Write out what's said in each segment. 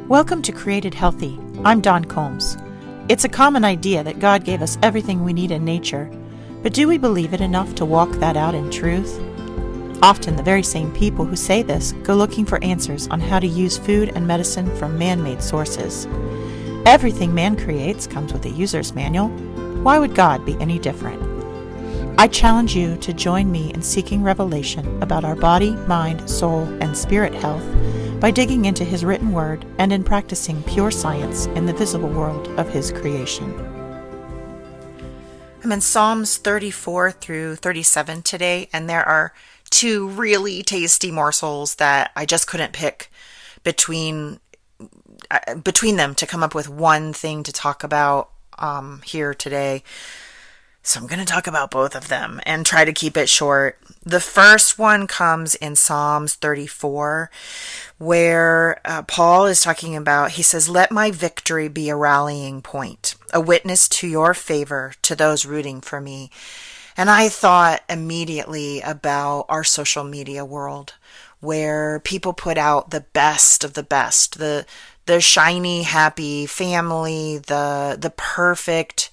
Welcome to Created Healthy. I'm Dawn Combs. It's a common idea that God gave us everything we need in nature, but do we believe it enough to walk that out in truth? Often the very same people who say this go looking for answers on how to use food and medicine from man-made sources. Everything man creates comes with a user's manual. Why would God be any different? I challenge you to join me in seeking revelation about our body, mind, soul, and spirit health by digging into His written word and in practicing pure science in the visible world of His creation. I'm in Psalms 34 through 37 today, and there are two really tasty morsels that I just couldn't pick between them to come up with one thing to talk about here today. So I'm going to talk about both of them and try to keep it short. The first one comes in Psalms 34, where Paul is talking about, he says, "Let my victory be a rallying point, a witness to your favor to those rooting for me." And I thought immediately about our social media world, where people put out the best of the best, the shiny, happy family, the perfect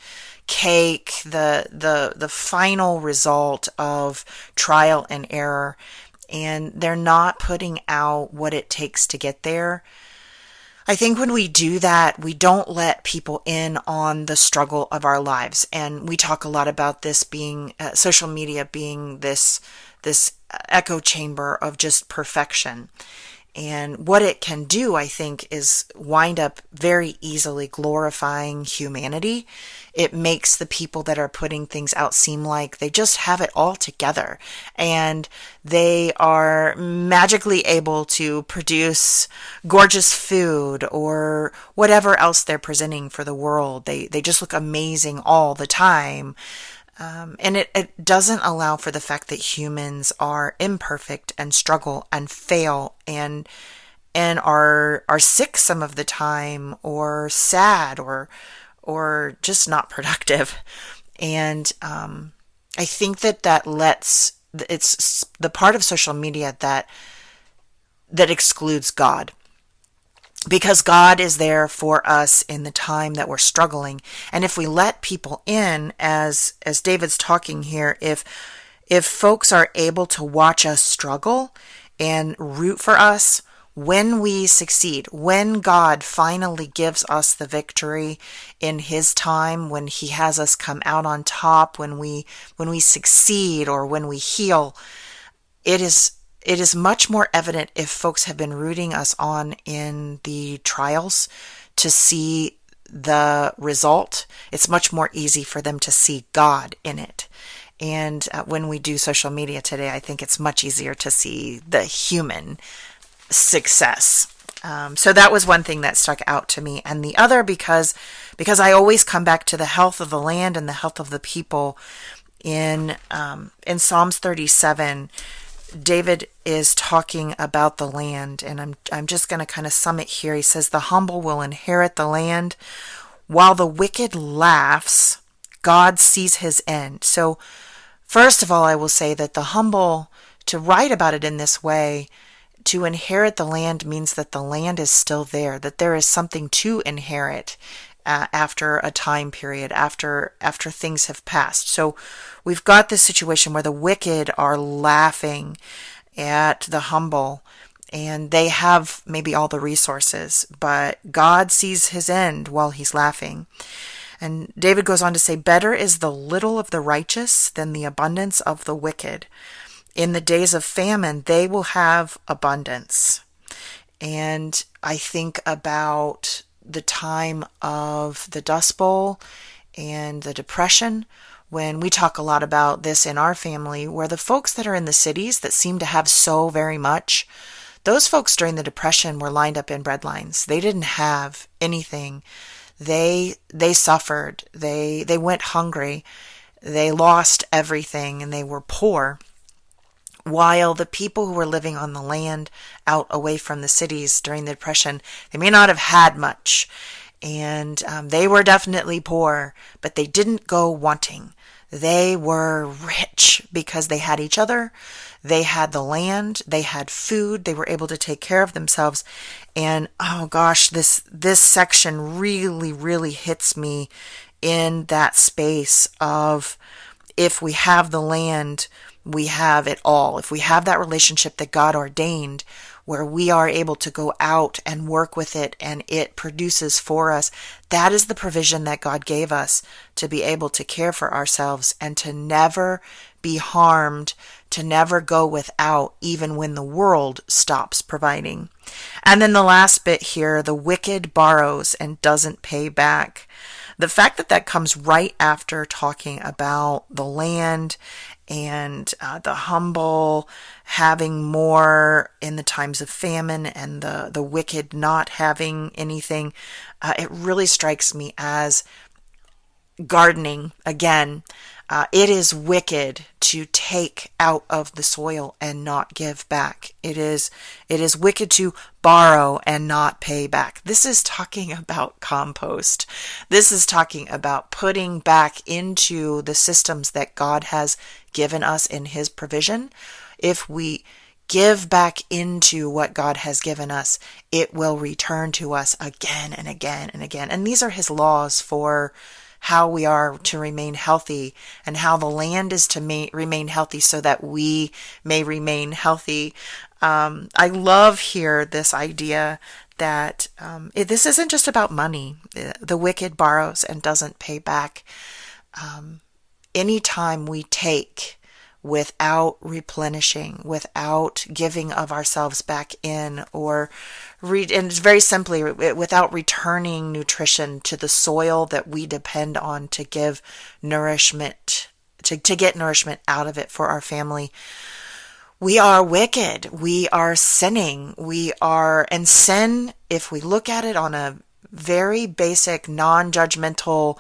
cake, the final result of trial and error, and they're not putting out what it takes to get there. I think when we do that, we don't let people in on the struggle of our lives. And we talk a lot about this being, social media being this echo chamber of just perfection. And what it can do, I think, is wind up very easily glorifying humanity. It makes the people that are putting things out seem like they just have it all together. And they are magically able to produce gorgeous food or whatever else they're presenting for the world. They just look amazing all the time. And it doesn't allow for the fact that humans are imperfect and struggle and fail and are sick some of the time, or sad, or just not productive. And I think it's the part of social media that excludes God. Because God is there for us in the time that we're struggling. And if we let people in, as David's talking here, if folks are able to watch us struggle and root for us when we succeed, when God finally gives us the victory in His time, when He has us come out on top, when we succeed or when we heal, it is much more evident if folks have been rooting us on in the trials to see the result. It's much more easy for them to see God in it. And when we do social media today, I think it's much easier to see the human success. So that was one thing that stuck out to me. And the other, because I always come back to the health of the land and the health of the people. In Psalms 37, David is talking about the land, and I'm just going to kind of sum it here. He says, "The humble will inherit the land, while the wicked laughs, God sees his end." So first of all, I will say that the humble, to write about it in this way, to inherit the land means that the land is still there, that there is something to inherit after a time period, after things have passed. So we've got this situation where the wicked are laughing at the humble, and they have maybe all the resources, but God sees his end while he's laughing. And David goes on to say, "Better is the little of the righteous than the abundance of the wicked. In the days of famine, they will have abundance." And I think about the time of the Dust Bowl and the Depression, when we talk a lot about this in our family, where the folks that are in the cities that seem to have so very much, those folks during the Depression were lined up in bread lines. They didn't have anything. They suffered. They went hungry. They lost everything, and they were poor. While the people who were living on the land out away from the cities during the Depression, they may not have had much, and they were definitely poor, but they didn't go wanting. They were rich because they had each other, they had the land, they had food, they were able to take care of themselves. And oh gosh, this section really, really hits me in that space of, if we have the land, we have it all. If we have that relationship that God ordained, where we are able to go out and work with it and it produces for us, that is the provision that God gave us to be able to care for ourselves and to never be harmed, to never go without, even when the world stops providing. And then the last bit here, the wicked borrows and doesn't pay back. The fact that that comes right after talking about the land and the humble having more in the times of famine and the wicked not having anything, it really strikes me as gardening again. It is wicked to take out of the soil and not give back. It is wicked to borrow and not pay back. This is talking about compost. This is talking about putting back into the systems that God has given us in His provision. If we give back into what God has given us, it will return to us again and again and again. And these are His laws for how we are to remain healthy and how the land is to remain healthy so that we may remain healthy. I love here this idea that this isn't just about money. The wicked borrows and doesn't pay back. Anytime we take without replenishing, without giving of ourselves back in, and it's very simply without returning nutrition to the soil that we depend on to give nourishment, to get nourishment out of it for our family, we are wicked. We are sinning. And sin, if we look at it on a very basic, non-judgmental,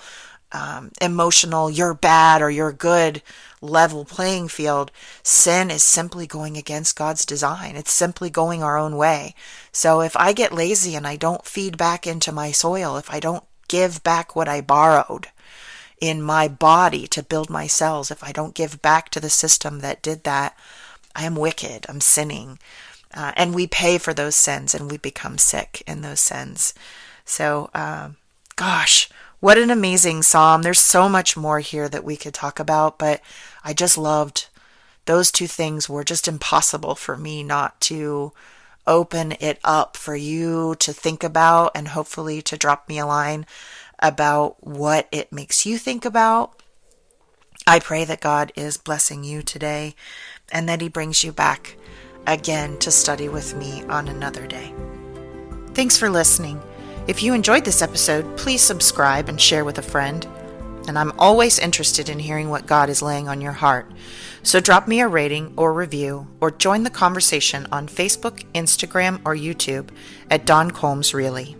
emotional, you're bad or you're good level playing field, sin is simply going against God's design. It's simply going our own way. So if I get lazy and I don't feed back into my soil, if I don't give back what I borrowed in my body to build my cells, if I don't give back to the system that did that, I am wicked. I'm sinning. And we pay for those sins and we become sick in those sins. So, gosh, what an amazing psalm. There's so much more here that we could talk about, but I just loved those two things. Were just impossible for me not to open it up for you to think about and hopefully to drop me a line about what it makes you think about. I pray that God is blessing you today and that He brings you back again to study with me on another day. Thanks for listening. If you enjoyed this episode, please subscribe and share with a friend. And I'm always interested in hearing what God is laying on your heart. So drop me a rating or review or join the conversation on Facebook, Instagram, or YouTube at Dawn Combs Really.